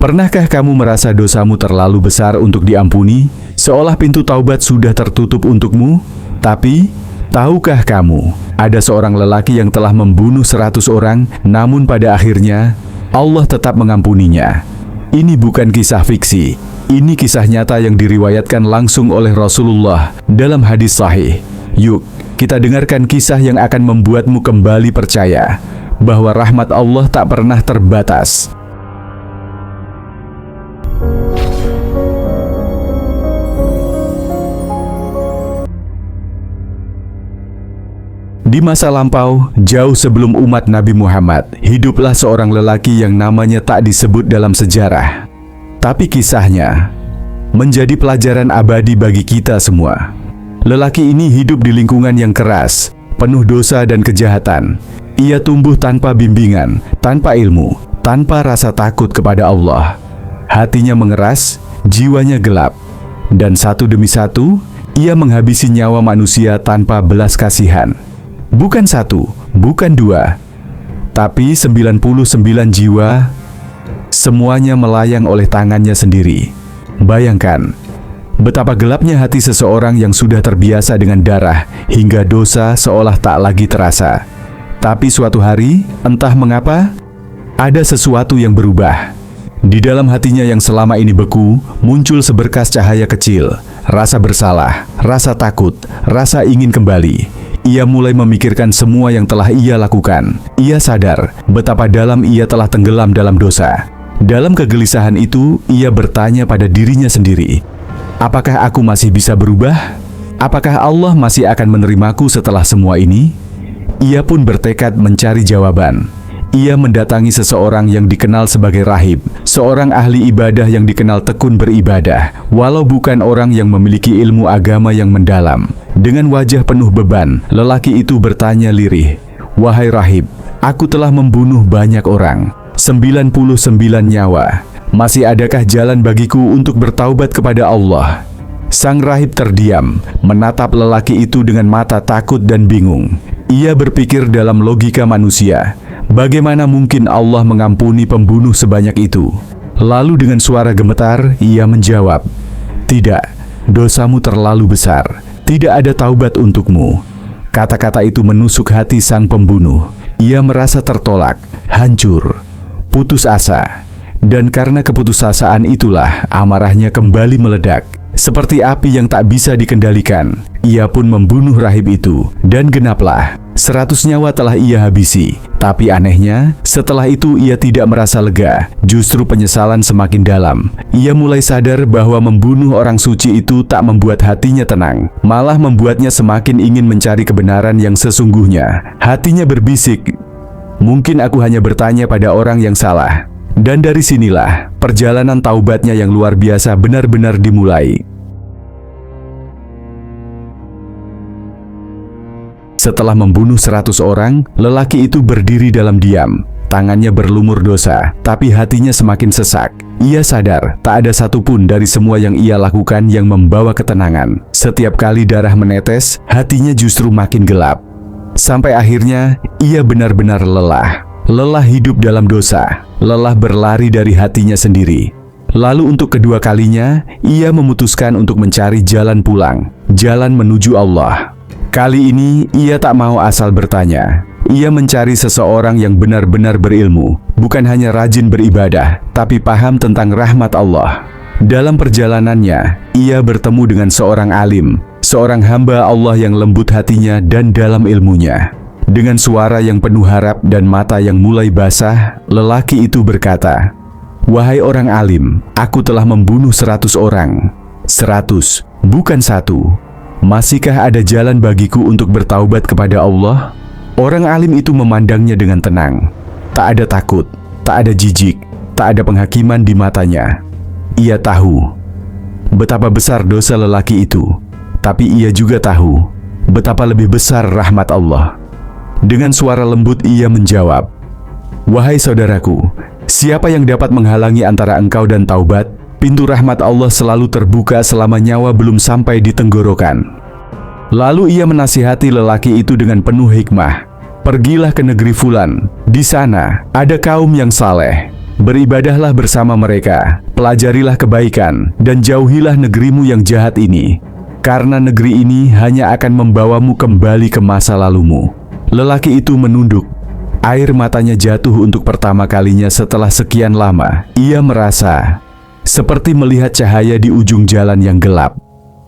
Pernahkah kamu merasa dosamu terlalu besar untuk diampuni, seolah pintu taubat sudah tertutup untukmu? Tapi, tahukah kamu, ada seorang lelaki yang telah membunuh 100 orang, namun pada akhirnya, Allah tetap mengampuninya. Ini bukan kisah fiksi, ini kisah nyata yang diriwayatkan langsung oleh Rasulullah dalam hadis sahih. Yuk, kita dengarkan kisah yang akan membuatmu kembali percaya bahwa rahmat Allah tak pernah terbatas. Di masa lampau, jauh sebelum umat Nabi Muhammad, hiduplah seorang lelaki yang namanya tak disebut dalam sejarah. Tapi kisahnya menjadi pelajaran abadi bagi kita semua. Lelaki ini hidup di lingkungan yang keras, penuh dosa dan kejahatan. Ia tumbuh tanpa bimbingan, tanpa ilmu, tanpa rasa takut kepada Allah. Hatinya mengeras, jiwanya gelap. Dan satu demi satu, ia menghabisi nyawa manusia tanpa belas kasihan. Bukan satu, bukan dua, tapi 99 jiwa, semuanya melayang oleh tangannya sendiri. Bayangkan, betapa gelapnya hati seseorang yang sudah terbiasa dengan darah, hingga dosa seolah tak lagi terasa. Tapi suatu hari, entah mengapa, ada sesuatu yang berubah. Di dalam hatinya yang selama ini beku, muncul seberkas cahaya kecil, rasa bersalah, rasa takut, rasa ingin kembali. Ia mulai memikirkan semua yang telah ia lakukan. Ia sadar betapa dalam ia telah tenggelam dalam dosa. Dalam kegelisahan itu, ia bertanya pada dirinya sendiri, apakah aku masih bisa berubah? Apakah Allah masih akan menerimaku setelah semua ini? Ia pun bertekad mencari jawaban. Ia mendatangi seseorang yang dikenal sebagai rahib, seorang ahli ibadah yang dikenal tekun beribadah, walau bukan orang yang memiliki ilmu agama yang mendalam. Dengan wajah penuh beban, lelaki itu bertanya lirih, "Wahai rahib, aku telah membunuh banyak orang, 99 nyawa. Masih adakah jalan bagiku untuk bertaubat kepada Allah?" Sang rahib terdiam, menatap lelaki itu dengan mata takut dan bingung. Ia berpikir dalam logika manusia, bagaimana mungkin Allah mengampuni pembunuh sebanyak itu? Lalu dengan suara gemetar, ia menjawab, "Tidak, dosamu terlalu besar. Tidak ada taubat untukmu." Kata-kata itu menusuk hati sang pembunuh. Ia merasa tertolak, hancur, putus asa. Dan karena keputusasaan itulah amarahnya kembali meledak. Seperti api yang tak bisa dikendalikan, ia pun membunuh rahib itu. Dan genaplah, 100 nyawa telah ia habisi. Tapi anehnya, setelah itu ia tidak merasa lega, justru penyesalan semakin dalam. Ia mulai sadar bahwa membunuh orang suci itu tak membuat hatinya tenang, malah membuatnya semakin ingin mencari kebenaran yang sesungguhnya. Hatinya berbisik, mungkin aku hanya bertanya pada orang yang salah. Dan dari sinilah, perjalanan taubatnya yang luar biasa benar-benar dimulai. Setelah membunuh 100 orang, lelaki itu berdiri dalam diam. Tangannya berlumur dosa, tapi hatinya semakin sesak. Ia sadar, tak ada satupun dari semua yang ia lakukan yang membawa ketenangan. Setiap kali darah menetes, hatinya justru makin gelap. Sampai akhirnya, ia benar-benar lelah. Lelah hidup dalam dosa, lelah berlari dari hatinya sendiri. Lalu untuk kedua kalinya, ia memutuskan untuk mencari jalan pulang, jalan menuju Allah. Kali ini, ia tak mau asal bertanya. Ia mencari seseorang yang benar-benar berilmu, bukan hanya rajin beribadah, tapi paham tentang rahmat Allah. Dalam perjalanannya, ia bertemu dengan seorang alim, seorang hamba Allah yang lembut hatinya dan dalam ilmunya. Dengan suara yang penuh harap dan mata yang mulai basah, lelaki itu berkata, "Wahai orang alim, aku telah membunuh 100 orang. 100, bukan 1. Masihkah ada jalan bagiku untuk bertaubat kepada Allah?" Orang alim itu memandangnya dengan tenang. Tak ada takut, tak ada jijik, tak ada penghakiman di matanya. Ia tahu betapa besar dosa lelaki itu, tapi ia juga tahu betapa lebih besar rahmat Allah. Dengan suara lembut ia menjawab, "Wahai saudaraku, siapa yang dapat menghalangi antara engkau dan taubat? Pintu rahmat Allah selalu terbuka selama nyawa belum sampai di tenggorokan." Lalu ia menasihati lelaki itu dengan penuh hikmah, "Pergilah ke negeri Fulan. Di sana ada kaum yang saleh. Beribadahlah bersama mereka, pelajarilah kebaikan, dan jauhilah negerimu yang jahat ini. Karena negeri ini hanya akan membawamu kembali ke masa lalumu. Lelaki itu menunduk. Air matanya jatuh untuk pertama kalinya setelah sekian lama. Ia merasa seperti melihat cahaya di ujung jalan yang gelap.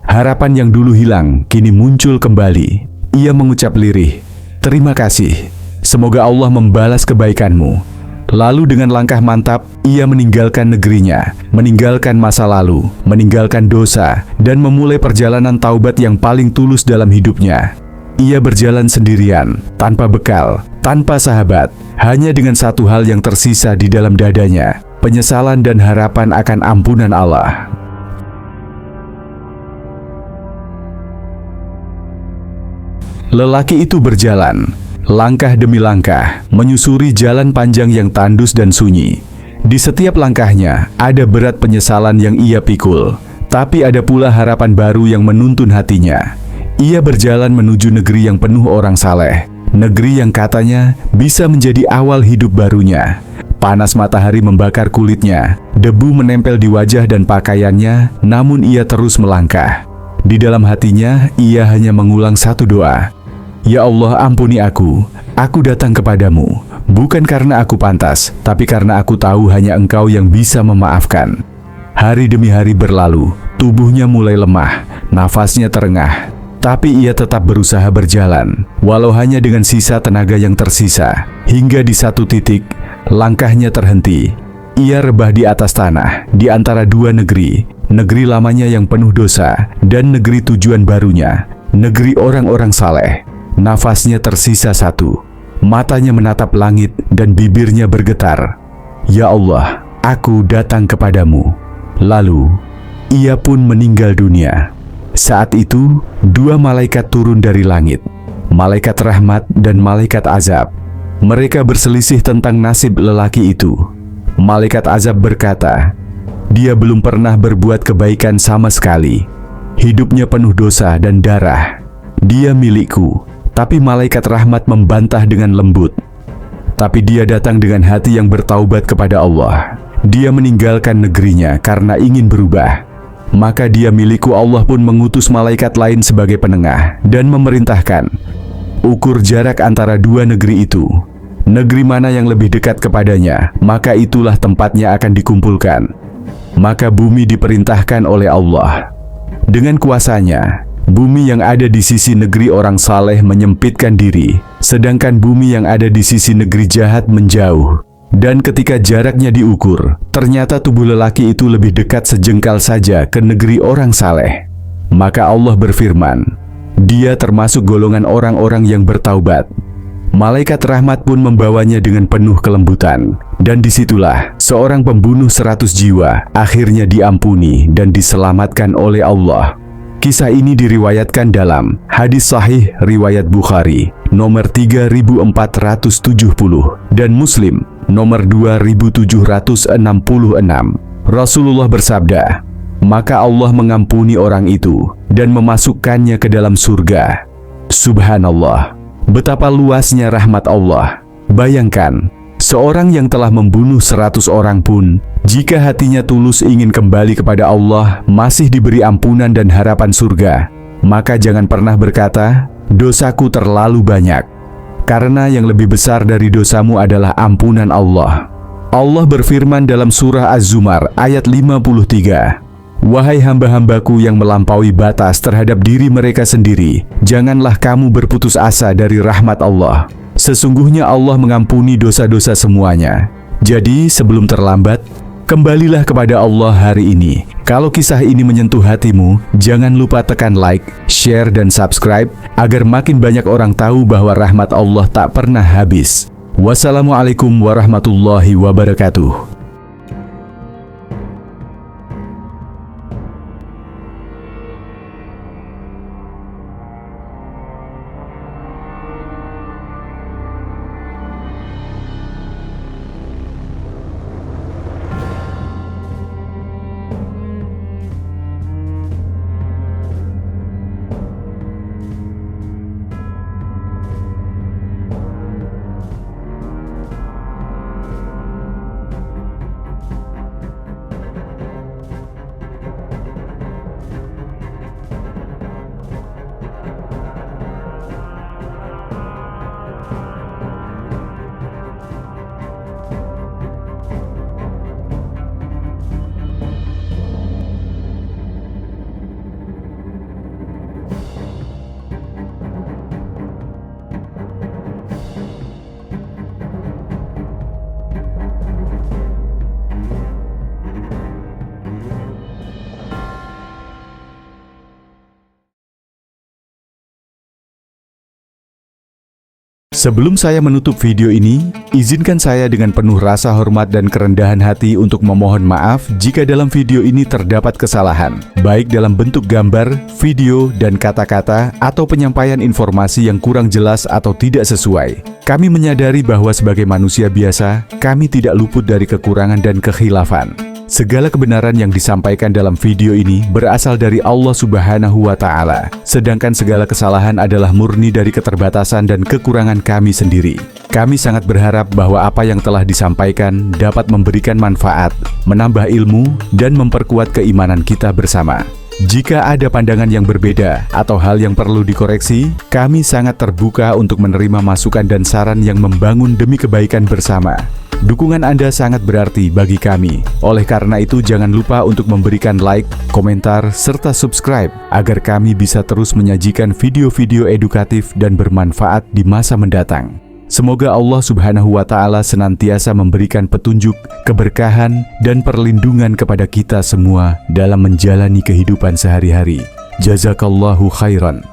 Harapan yang dulu hilang, kini muncul kembali. Ia mengucap lirih, "Terima kasih. Semoga Allah membalas kebaikanmu." Lalu dengan langkah mantap, ia meninggalkan negerinya, meninggalkan masa lalu, meninggalkan dosa, dan memulai perjalanan taubat yang paling tulus dalam hidupnya. Ia berjalan sendirian, tanpa bekal, tanpa sahabat, hanya dengan satu hal yang tersisa di dalam dadanya, penyesalan dan harapan akan ampunan Allah. Lelaki itu berjalan, langkah demi langkah, menyusuri jalan panjang yang tandus dan sunyi. Di setiap langkahnya, ada berat penyesalan yang ia pikul, tapi ada pula harapan baru yang menuntun hatinya. Ia berjalan menuju negeri yang penuh orang saleh, negeri yang katanya bisa menjadi awal hidup barunya. Panas matahari membakar kulitnya, debu menempel di wajah dan pakaiannya, namun ia terus melangkah. Di dalam hatinya, ia hanya mengulang satu doa, "Ya Allah, ampuni aku datang kepadamu, bukan karena aku pantas, tapi karena aku tahu hanya Engkau yang bisa memaafkan." Hari demi hari berlalu, tubuhnya mulai lemah, nafasnya terengah, tapi ia tetap berusaha berjalan, walau hanya dengan sisa tenaga yang tersisa. Hingga di satu titik, langkahnya terhenti. Ia rebah di atas tanah, di antara dua negeri, negeri lamanya yang penuh dosa, dan negeri tujuan barunya, negeri orang-orang saleh. Nafasnya tersisa satu, matanya menatap langit dan bibirnya bergetar, "Ya Allah, aku datang kepadamu." Lalu, ia pun meninggal dunia. Saat itu, dua malaikat turun dari langit, malaikat rahmat dan malaikat azab. Mereka berselisih tentang nasib lelaki itu. Malaikat azab berkata, "Dia belum pernah berbuat kebaikan sama sekali. Hidupnya penuh dosa dan darah. Dia milikku." Tapi malaikat rahmat membantah dengan lembut, "Tapi dia datang dengan hati yang bertaubat kepada Allah. Dia meninggalkan negerinya karena ingin berubah. Maka dia milikku." Allah pun mengutus malaikat lain sebagai penengah dan memerintahkan, "Ukur jarak antara dua negeri itu. Negeri mana yang lebih dekat kepadanya, maka itulah tempatnya akan dikumpulkan." Maka bumi diperintahkan oleh Allah. Dengan kuasanya, bumi yang ada di sisi negeri orang saleh menyempitkan diri, sedangkan bumi yang ada di sisi negeri jahat menjauh. Dan ketika jaraknya diukur, ternyata tubuh lelaki itu lebih dekat sejengkal saja ke negeri orang saleh. Maka Allah berfirman, "Dia termasuk golongan orang-orang yang bertaubat." Malaikat rahmat pun membawanya dengan penuh kelembutan. Dan disitulah seorang pembunuh 100 jiwa akhirnya diampuni dan diselamatkan oleh Allah. Kisah ini diriwayatkan dalam hadis sahih riwayat Bukhari nomor 3470 dan Muslim nomor 2766. Rasulullah bersabda, "Maka Allah mengampuni orang itu dan memasukkannya ke dalam surga." Subhanallah, betapa luasnya rahmat Allah. Bayangkan, seorang yang telah membunuh 100 orang pun, jika hatinya tulus ingin kembali kepada Allah, masih diberi ampunan dan harapan surga. Maka jangan pernah berkata, "Dosaku terlalu banyak." Karena yang lebih besar dari dosamu adalah ampunan Allah. Allah berfirman dalam surah Az-Zumar ayat 53, "Wahai hamba-hambaku yang melampaui batas terhadap diri mereka sendiri, janganlah kamu berputus asa dari rahmat Allah. Sesungguhnya Allah mengampuni dosa-dosa semuanya." Jadi sebelum terlambat, kembalilah kepada Allah hari ini. Kalau kisah ini menyentuh hatimu, jangan lupa tekan like, share, dan subscribe agar makin banyak orang tahu bahwa rahmat Allah tak pernah habis. Wassalamualaikum warahmatullahi wabarakatuh. Sebelum saya menutup video ini, izinkan saya dengan penuh rasa hormat dan kerendahan hati untuk memohon maaf jika dalam video ini terdapat kesalahan, baik dalam bentuk gambar, video, dan kata-kata, atau penyampaian informasi yang kurang jelas atau tidak sesuai. Kami menyadari bahwa sebagai manusia biasa, kami tidak luput dari kekurangan dan kekhilafan. Segala kebenaran yang disampaikan dalam video ini berasal dari Allah Subhanahu wa Ta'ala, sedangkan segala kesalahan adalah murni dari keterbatasan dan kekurangan kami sendiri. Kami sangat berharap bahwa apa yang telah disampaikan dapat memberikan manfaat, menambah ilmu, dan memperkuat keimanan kita bersama. Jika ada pandangan yang berbeda atau hal yang perlu dikoreksi, kami sangat terbuka untuk menerima masukan dan saran yang membangun demi kebaikan bersama. Dukungan Anda sangat berarti bagi kami. Oleh karena itu, jangan lupa untuk memberikan like, komentar, serta subscribe agar kami bisa terus menyajikan video-video edukatif dan bermanfaat di masa mendatang. Semoga Allah Subhanahu wa Ta'ala senantiasa memberikan petunjuk, keberkahan, dan perlindungan kepada kita semua dalam menjalani kehidupan sehari-hari. Jazakallahu khairan.